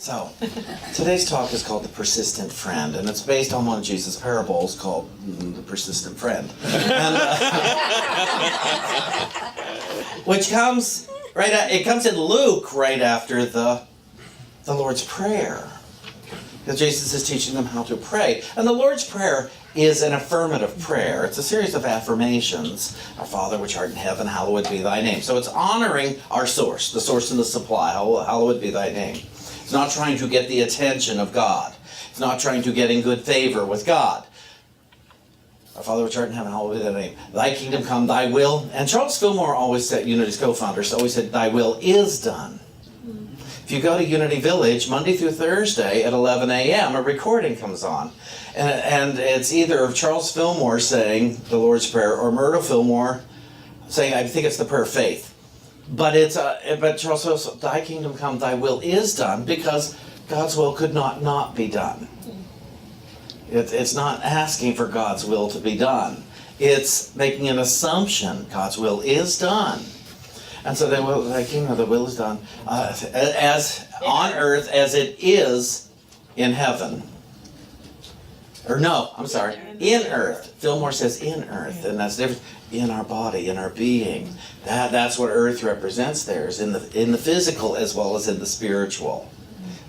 So, today's talk is called The Persistent Friend, and it's based on one of Jesus' parables called The Persistent Friend. And, which comes it comes in Luke right after the Lord's Prayer. Because Jesus is teaching them how to pray. And the Lord's Prayer is an affirmative prayer. It's a series of affirmations. Our Father which art in heaven, hallowed be thy name. So it's honoring our source, the source and the supply. Hallowed be thy name. It's not trying to get the attention of God. It's not trying to get in good favor with God. Our Father which art in heaven, hallowed be thy name. Thy kingdom come, thy will. And Charles Fillmore always said, Unity's co-founder, always said, thy will is done. If you go to Unity Village, Monday through Thursday at 11 a.m., a recording comes on. And it's either of Charles Fillmore saying the Lord's Prayer or Myrtle Fillmore saying, I think it's the prayer of faith. But Charles Fillmore says, thy kingdom come, thy will is done, because God's will could not be done. It's not asking for God's will to be done. It's making an assumption God's will is done. And so thy kingdom, the will is done, as on earth as it is in heaven. Or no, I'm sorry, in earth. Fillmore says in earth, and that's different. In our body, in our being. That's what earth represents there, is in the physical as well as in the spiritual.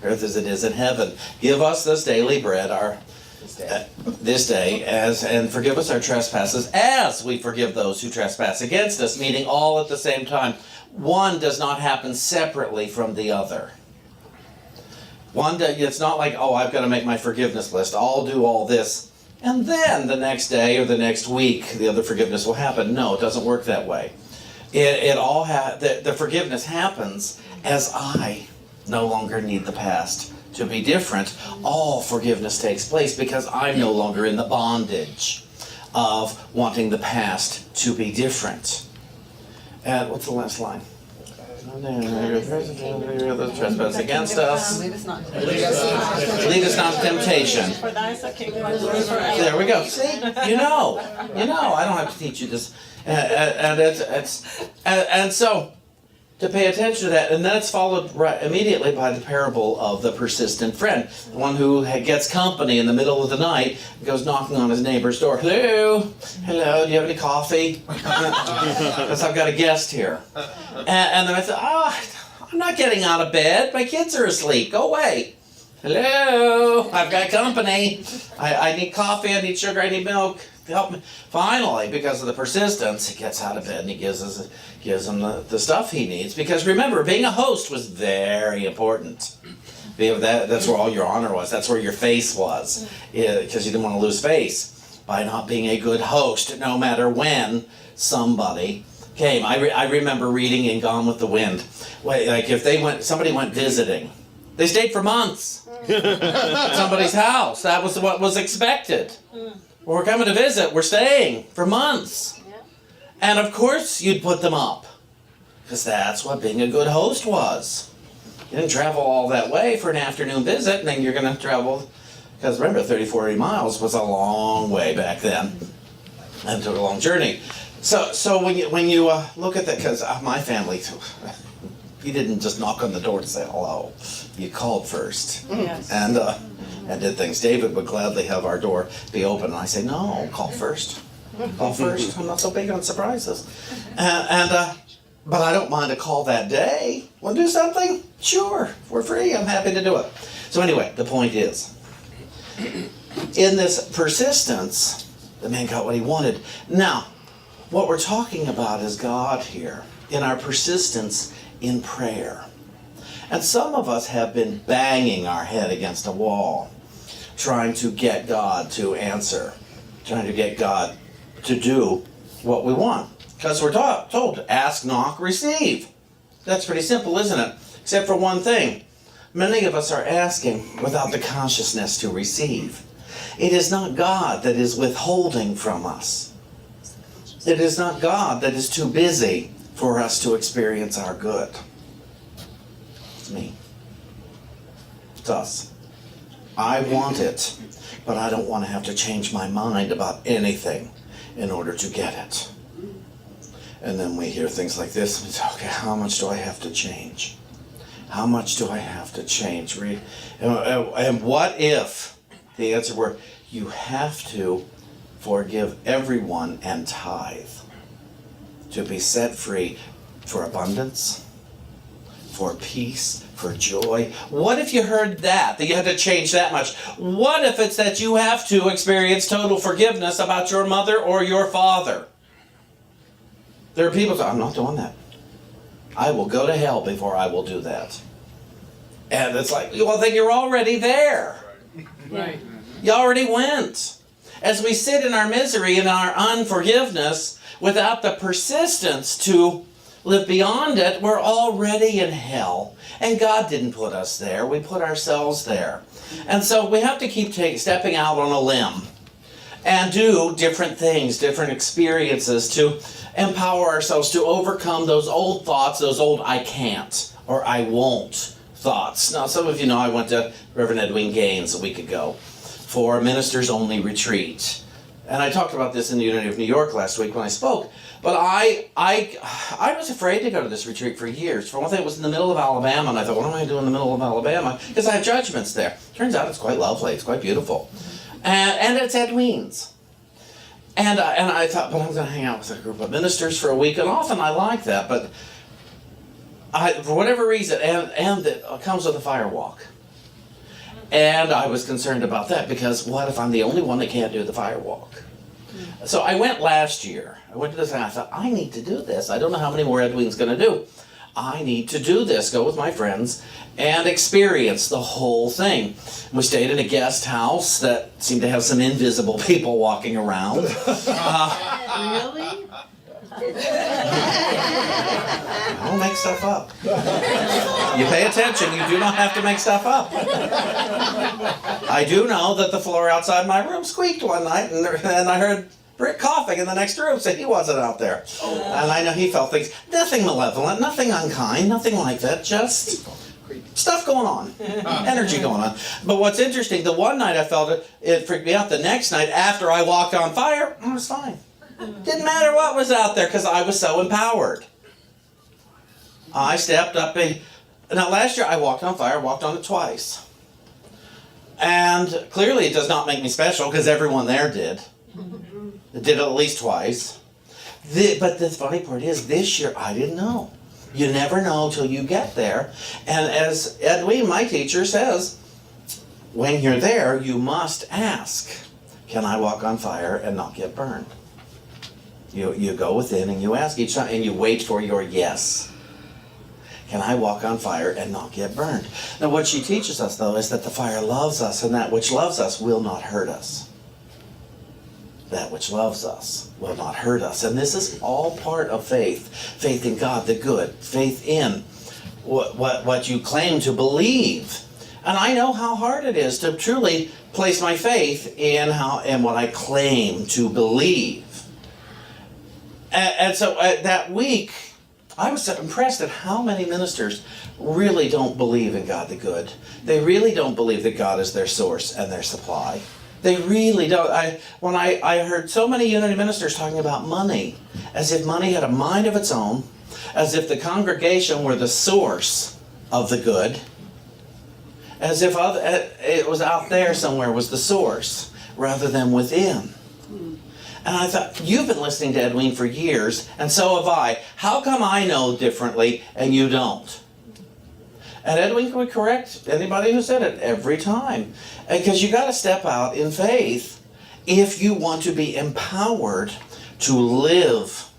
Earth as it is in heaven. Give us this daily bread, this day, and forgive us our trespasses as we forgive those who trespass against us, meaning all at the same time. One does not happen separately from the other. It's not like, I've got to make my forgiveness list. I'll do all this, and then the next day or the next week, the other forgiveness will happen. No, it doesn't work that way. The forgiveness happens as I no longer need the past to be different. All forgiveness takes place because I'm no longer in the bondage of wanting the past to be different. And what's the last line? Trespass against us. Lead us not to temptation. For thine is the kingdom and glory forever. There we go. See, you know. I don't have to teach you this, and so to pay attention to that, and then it's followed immediately by the parable of the persistent friend, the one who gets company in the middle of the night, goes knocking on his neighbor's door. Hello, do you have any coffee? Because I've got a guest here. And then I thought, I'm not getting out of bed. My kids are asleep. Go away. Hello, I've got company. I need coffee, I need sugar, I need milk. Help me. Finally, because of the persistence, he gets out of bed and he gives him the stuff he needs. Because remember, being a host was very important. That's where all your honor was. That's where your face was. Because you didn't want to lose face by not being a good host, no matter when somebody came. I remember reading in Gone with the Wind, like if somebody went visiting, they stayed for months at somebody's house. That was what was expected. We're coming to visit, we're staying for months. Yeah. And of course you'd put them up, because that's what being a good host was. You didn't travel all that way for an afternoon visit, and then you're going to travel, because remember, 30-40 miles was a long way back then, and took a long journey. So when you look at that, because my family, you didn't just knock on the door to say hello. You called first. Yes. And did things. David would gladly have our door be open, and I say, no, call first. Call first. I'm not so big on surprises. But I don't mind a call that day. Want to do something? Sure. If we're free, I'm happy to do it. So anyway, the point is, in this persistence, the man got what he wanted. Now, what we're talking about is God here, in our persistence in prayer. And some of us have been banging our head against a wall, trying to get God to answer, trying to get God to do what we want. Because we're told, ask, knock, receive. That's pretty simple, isn't it? Except for one thing. Many of us are asking without the consciousness to receive. It is not God that is withholding from us. It is not God that is too busy for us to experience our good. It's me. It's us. I want it, but I don't want to have to change my mind about anything in order to get it. And then we hear things like this, and it's, okay, how much do I have to change? How much do I have to change? And what if the answer were, you have to forgive everyone and tithe to be set free for abundance, for peace, for joy? What if you heard that you had to change that much? What if it's that you have to experience total forgiveness about your mother or your father? There are people who say, I'm not doing that. I will go to hell before I will do that. And it's like, well, then you're already there. Right. You already went. As we sit in our misery and our unforgiveness without the persistence to live beyond it, we're already in hell. And God didn't put us there. We put ourselves there. And so we have to keep stepping out on a limb and do different things, different experiences to empower ourselves to overcome those old thoughts, those old I can't or I won't thoughts. Now, some of you know I went to Reverend Edwin Gaines a week ago for a ministers only retreat. And I talked about this in the Unity of New York last week when I spoke. But I was afraid to go to this retreat for years. For one thing, it was in the middle of Alabama, and I thought, what am I going to do in the middle of Alabama? Because I have judgments there. Turns out it's quite lovely. It's quite beautiful. And it's Edwin's. And I thought, but I'm going to hang out with a group of ministers for a week. And often I like that, but for whatever reason, and it comes with a fire walk. And I was concerned about that because what if I'm the only one that can't do the fire walk? So I went last year. I went to this and I thought, I need to do this. I don't know how many more Edwin's going to do. I need to do this, go with my friends and experience the whole thing. We stayed in a guest house that seemed to have some invisible people walking around. Really? Don't make stuff up. You pay attention, you do not have to make stuff up. I do know that the floor outside my room squeaked one night, and I heard Britt coughing in the next room, so he wasn't out there. And I know he felt things, nothing malevolent, nothing unkind, nothing like that, just stuff going on, energy going on. But what's interesting, the one night I felt it freaked me out. The next night, after I walked on fire, it was fine. Didn't matter what was out there because I was so empowered. I stepped up. Now last year I walked on fire, walked on it twice. And clearly it does not make me special because everyone there did. It did it at least twice. But the funny part is this year I didn't know. You never know till you get there. And as Edwin, my teacher, says, when you're there you must ask, can I walk on fire and not get burned? You go within and you ask each time and you wait for your yes. Can I walk on fire and not get burned? Now what she teaches us though is that the fire loves us, and that which loves us will not hurt us. That which loves us will not hurt us. And this is all part of faith. Faith in God the good. Faith in what you claim to believe. And I know how hard it is to truly place my faith in what I claim to believe. And so that week, I was so impressed at how many ministers really don't believe in God the good. They really don't believe that God is their source and their supply. They really don't. When I heard so many Unity ministers talking about money, as if money had a mind of its own, as if the congregation were the source of the good, as if it was out there somewhere was the source, rather than within. And I thought, you've been listening to Edwin for years, and so have I. How come I know differently and you don't? And Edwin would correct anybody who said it every time. Because you got to step out in faith if you want to be empowered to live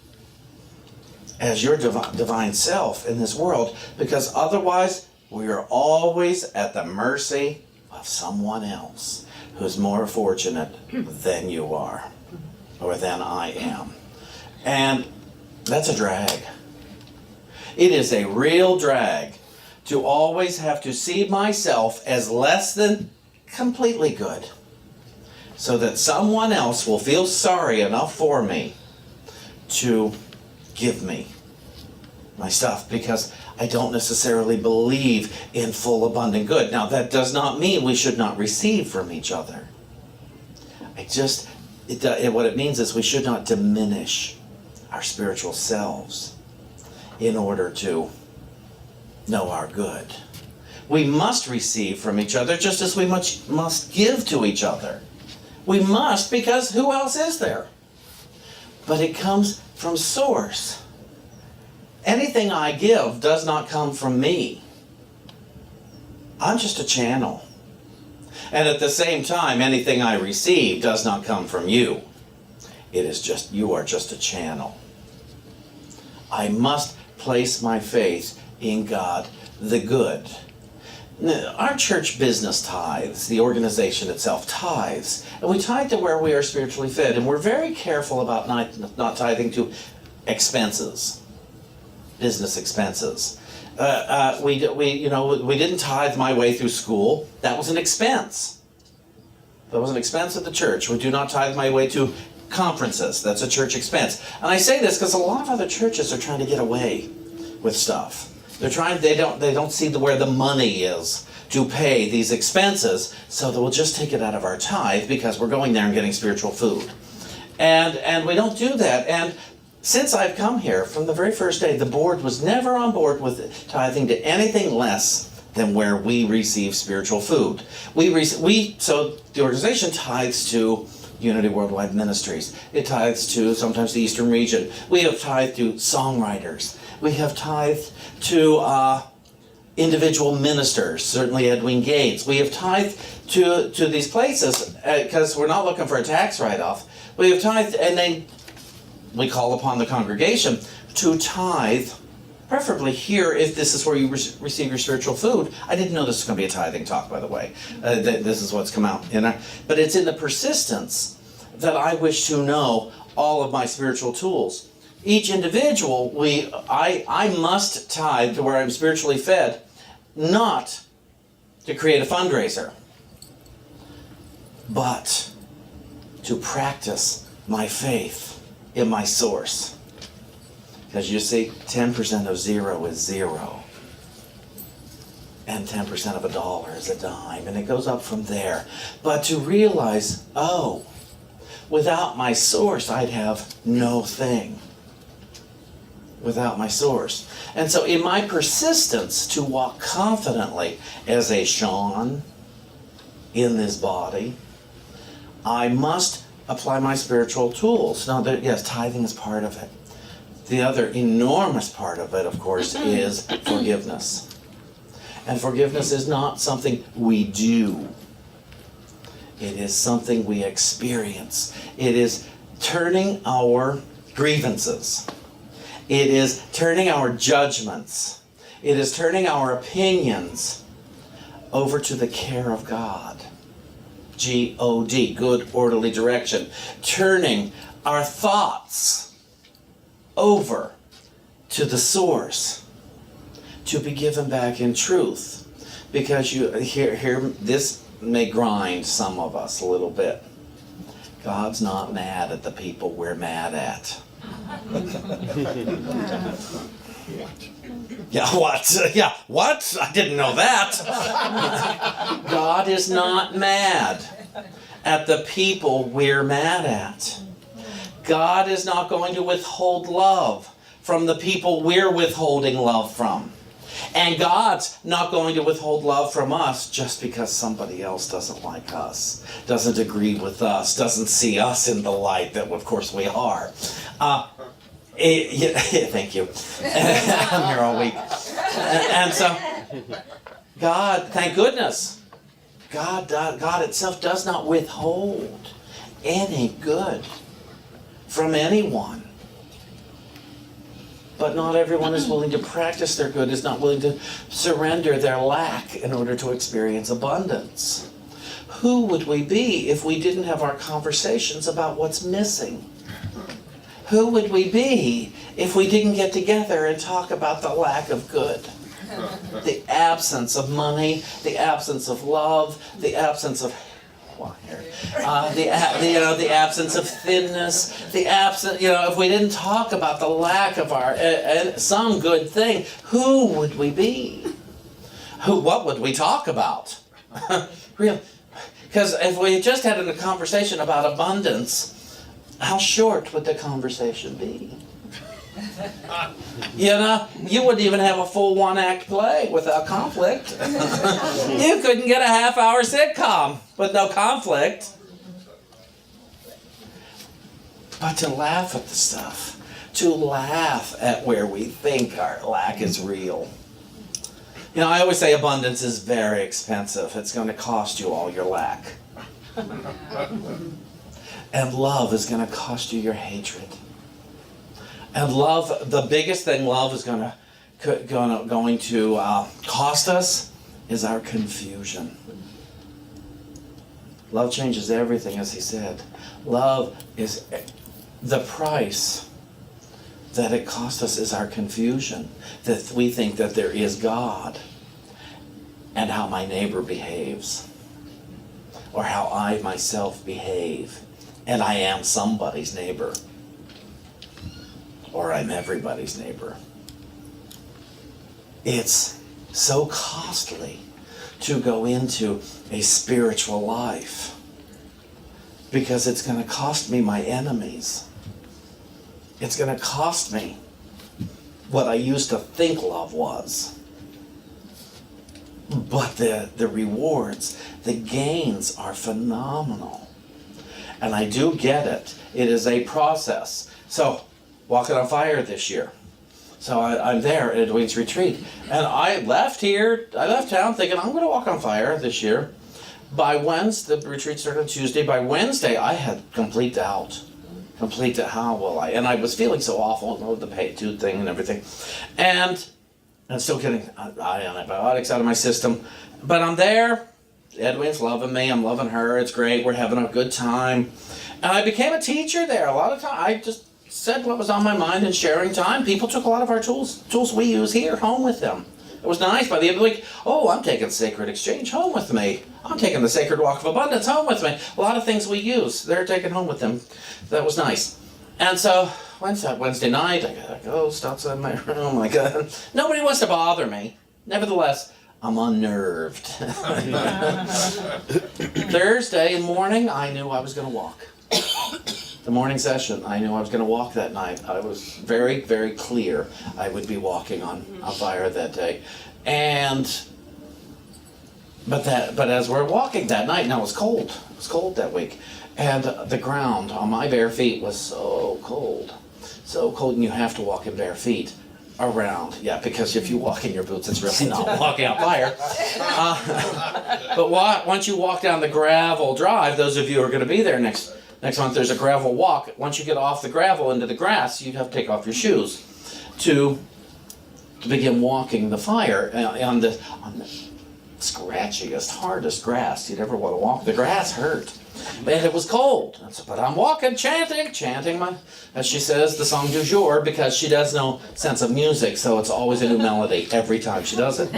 as your divine self in this world. Because otherwise, we are always at the mercy of someone else who's more fortunate than you are. Or than I am. And that's a drag. It is a real drag to always have to see myself as less than completely good, so that someone else will feel sorry enough for me to give me my stuff, because I don't necessarily believe in full abundant good. Now that does not mean we should not receive from each other. What it means is we should not diminish our spiritual selves in order to know our good. We must receive from each other just as we must give to each other. We must, because who else is there? But it comes from source. Anything I give does not come from me. I'm just a channel. And at the same time, anything I receive does not come from you. It is just, you are just a channel. I must place my faith in God the good. Our church business tithes, the organization itself tithes, and we tithe to where we are spiritually fed, and we're very careful about not tithing to expenses, business expenses. We didn't tithe my way through school. That was an expense. That was an expense at the church. We do not tithe my way to conferences. That's a church expense. And I say this because a lot of other churches are trying to get away with stuff. They don't see where the money is to pay these expenses, so they will just take it out of our tithe because we're going there and getting spiritual food. And we don't do that. And since I've come here, from the very first day, the board was never on board with tithing to anything less than where we receive spiritual food. So the organization tithes to Unity Worldwide Ministries. It tithes to sometimes the Eastern region. We have tithed to songwriters. We have tithed to individual ministers, certainly Edwin Gates. We have tithed to these places because we're not looking for a tax write-off. We have tithed, and then we call upon the congregation to tithe, preferably here if this is where you receive your spiritual food. I didn't know this was going to be a tithing talk, by the way. This is what's come out. But it's in the persistence that I wish to know all of my spiritual tools. Each individual, I must tithe to where I'm spiritually fed, not to create a fundraiser, but to practice my faith in my source. Because you see, 10% of zero is zero. And 10% of a dollar is a dime. And it goes up from there. But to realize, without my source, I'd have no thing. Without my source. And so in my persistence to walk confidently as a Shawn in this body, I must apply my spiritual tools. Now, yes, tithing is part of it. The other enormous part of it, of course, is forgiveness. And forgiveness is not something we do. It is something we experience. It is turning our grievances. It is turning our judgments. It is turning our opinions over to the care of God. G-O-D, good orderly direction. Turning our thoughts over to the source to be given back in truth. Because you here this may grind some of us a little bit. God's not mad at the people we're mad at. Yeah, what? Yeah, what? I didn't know that. God is not mad at the people we're mad at. God is not going to withhold love from the people we're withholding love from. And God's not going to withhold love from us just because somebody else doesn't like us, doesn't agree with us, doesn't see us in the light that, of course, we are. Thank you. I'm here all week. And so, God, thank goodness, God itself does not withhold any good from anyone. But not everyone is willing to practice their good, is not willing to surrender their lack in order to experience abundance. Who would we be if we didn't have our conversations about what's missing? Who would we be if we didn't get together and talk about the lack of good? The absence of money, the absence of love, the absence of the absence of thinness, the absence, if we didn't talk about the lack of our some good thing, who would we be? What would we talk about? Really? Because if we just had a conversation about abundance, how short would the conversation be? You know, you wouldn't even have a full one-act play without conflict. You couldn't get a half-hour sitcom with no conflict. But to laugh at the stuff, to laugh at where we think our lack is real. You know, I always say abundance is very expensive. It's going to cost you all your lack. And love is going to cost you your hatred. And love, the biggest thing love is going to cost us is our confusion. Love changes everything, as he said. Love is the price that it costs us is our confusion. That we think that there is God and how my neighbor behaves. Or how I myself behave. And I am somebody's neighbor. Or I'm everybody's neighbor. It's so costly to go into a spiritual life because it's going to cost me my enemies. It's going to cost me what I used to think love was. But the rewards, the gains are phenomenal. And I do get it. It is a process. So, Walking on Fire this year. So I'm there at Edwin's retreat. And I left town thinking I'm going to walk on fire this year. By Wednesday, the retreat started on Tuesday. By Wednesday, I had complete doubt. How will I? And I was feeling so awful, the pay-tooth thing and everything. And I'm still getting antibiotics out of my system. But I'm there. Edwin's loving me. I'm loving her. It's great. We're having a good time. And I became a teacher there. A lot of time, I just said what was on my mind and sharing time. People took a lot of our tools we use here, home with them. It was nice. By the end of the week, I'm taking Sacred Exchange home with me. I'm taking the Sacred Walk of Abundance home with me. A lot of things we use, they're taking home with them. That was nice. And so, Wednesday night, I gotta go, stops in my room. I got nobody wants to bother me. Nevertheless, I'm unnerved. Thursday morning, I knew I was going to walk. The morning session, I knew I was going to walk that night. I was very, very clear I would be walking on fire that day. But as we're walking that night, now it was cold. It was cold that week. And the ground on my bare feet was so cold. So cold, and you have to walk in bare feet around. Yeah, because if you walk in your boots, it's really not walking on fire. But once you walk down the gravel drive, those of you who are going to be there next month, there's a gravel walk. Once you get off the gravel into the grass, you have to take off your shoes to begin walking the fire on the scratchiest, hardest grass you'd ever want to walk. The grass hurt. And it was cold. But I'm walking, chanting my, as she says, the song du jour, because she does no sense of music, so it's always a new melody every time she does it.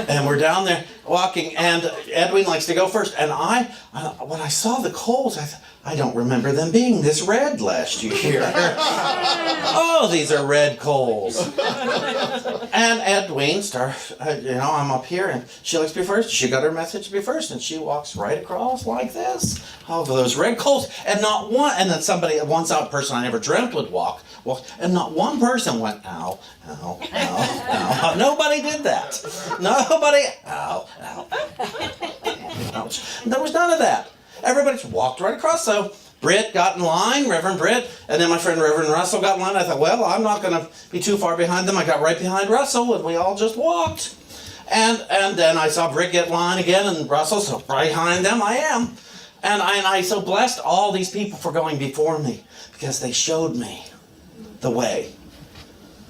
And we're down there walking, and Edwin likes to go first. And when I saw the coals, I thought, I don't remember them being this red last year. Oh, these are red coals. And Edwin starts, I'm up here, and she likes to be first. She got her message to be first, and she walks right across like this. Oh, those red coals. And not one, and then one person I never dreamt would walk, and not one person went, ow, ow, ow, ow. Nobody did that. Nobody, ow, ow. Ouch. There was none of that. Everybody just walked right across. So Britt got in line, Reverend Britt, and then my friend Reverend Russell got in line. I thought, well, I'm not going to be too far behind them. I got right behind Russell, and we all just walked. And then I saw Britt get in line again, and Russell, so right behind them I am. And I so blessed all these people for going before me, because they showed me the way.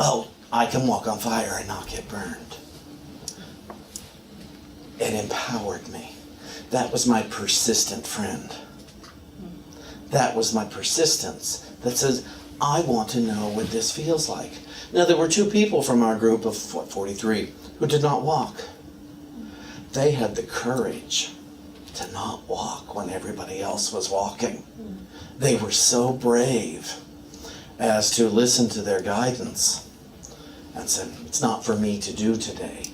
Oh, I can walk on fire and not get burned. It empowered me. That was my persistent friend. That was my persistence that says, I want to know what this feels like. Now, there were 2 people from our group of 43 who did not walk. They had the courage to not walk when everybody else was walking. They were so brave as to listen to their guidance and said, it's not for me to do today.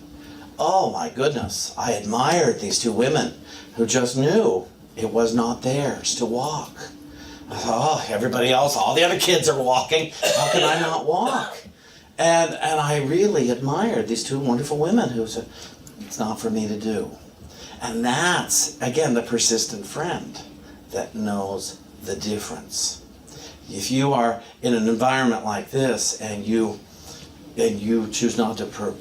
Oh my goodness, I admired these 2 women who just knew it was not theirs to walk. Oh, everybody else, all the other kids are walking. How can I not walk? And I really admired these two wonderful women who said, it's not for me to do. And that's, again, the persistent friend that knows the difference. If you are in an environment like this and you choose not to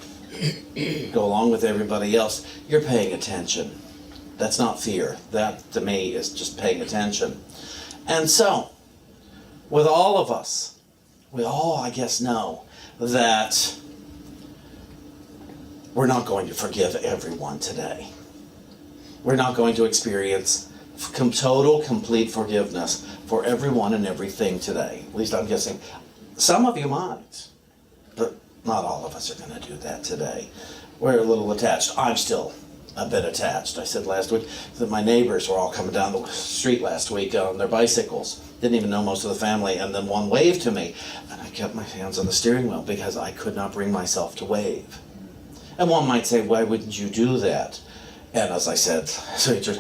go along with everybody else, you're paying attention. That's not fear. That, to me, is just paying attention. And so, with all of us, we all, I guess, know that we're not going to forgive everyone today. We're not going to experience total, complete forgiveness for everyone and everything today. At least I'm guessing. Some of you might, but not all of us are going to do that today. We're a little attached. I'm still a bit attached. I said last week that my neighbors were all coming down the street last week on their bicycles. Didn't even know most of the family, and then one waved to me, and I kept my hands on the steering wheel because I could not bring myself to wave. And one might say, why wouldn't you do that? And as I said,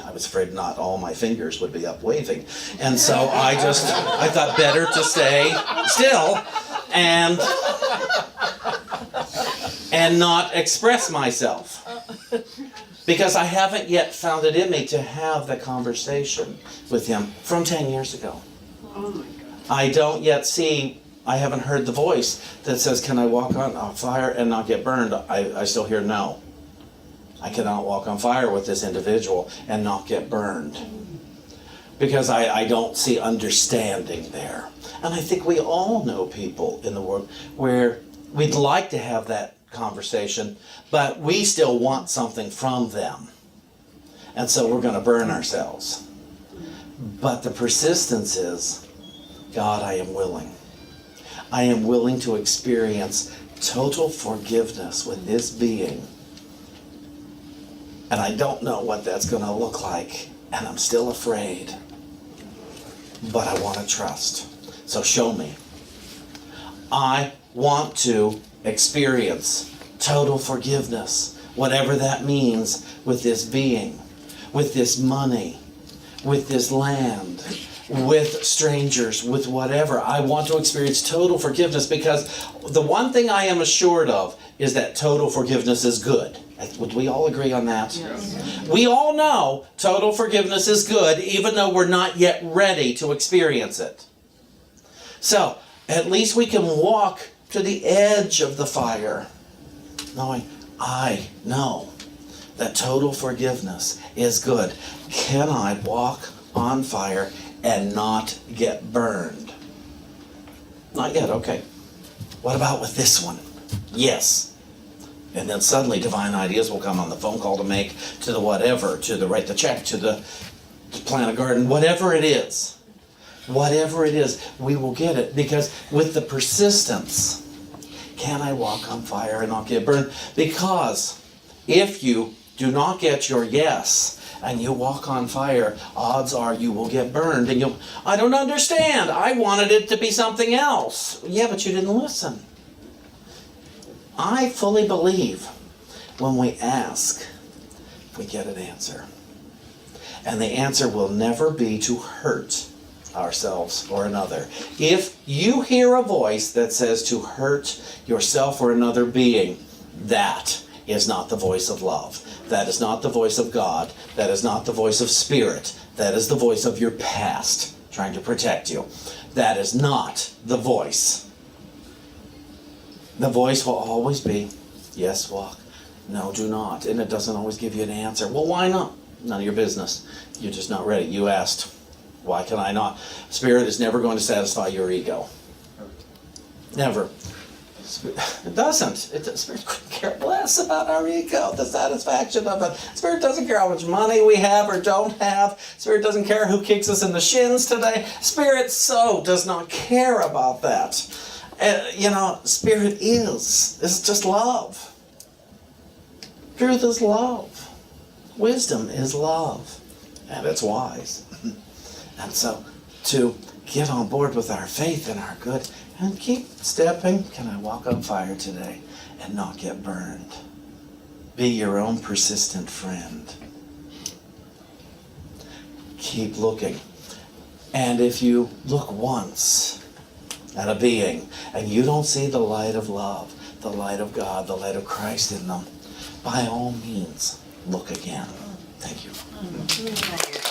I was afraid not all my fingers would be up waving. And so I thought better to stay still and not express myself. Because I haven't yet found it in me to have the conversation with him from 10 years ago. Oh my God. I haven't heard the voice that says, can I walk on fire and not get burned? I still hear no. I cannot walk on fire with this individual and not get burned. Because I don't see understanding there. And I think we all know people in the world where we'd like to have that conversation, but we still want something from them. And so we're going to burn ourselves. But the persistence is, God, I am willing. I am willing to experience total forgiveness with this being. And I don't know what that's going to look like. And I'm still afraid. But I want to trust. So show me. I want to experience total forgiveness, whatever that means, with this being, with this money, with this land, with strangers, with whatever. I want to experience total forgiveness because the one thing I am assured of is that total forgiveness is good. Would we all agree on that? Yes. We all know total forgiveness is good, even though we're not yet ready to experience it. So, at least we can walk to the edge of the fire, knowing I know that total forgiveness is good. Can I walk on fire and not get burned? Not yet, okay. What about with this one? Yes. And then suddenly divine ideas will come on the phone call to make, to the whatever, to write the check, to plant a garden, whatever it is. Whatever it is, we will get it. Because with the persistence, can I walk on fire and not get burned? Because if you do not get your yes and you walk on fire, odds are you will get burned. And I don't understand. I wanted it to be something else. Yeah, but you didn't listen. I fully believe when we ask, we get an answer. And the answer will never be to hurt ourselves or another. If you hear a voice that says to hurt yourself or another being, that is not the voice of love. That is not the voice of God. That is not the voice of spirit. That is the voice of your past trying to protect you. That is not the voice. The voice will always be, yes, walk. No, do not. And it doesn't always give you an answer. Well, why not? None of your business. You're just not ready. You asked, why can I not? Spirit is never going to satisfy your ego. Never. It doesn't. Spirit couldn't care less about our ego, the satisfaction of it. Spirit doesn't care how much money we have or don't have. Spirit doesn't care who kicks us in the shins today. Spirit so does not care about that. Spirit is just love. Truth is love. Wisdom is love. And it's wise. And so, to get on board with our faith and our good, and keep stepping. Can I walk on fire today and not get burned? Be your own persistent friend. Keep looking. And if you look once at a being and you don't see the light of love, the light of God, the light of Christ in them, by all means, look again. Thank you.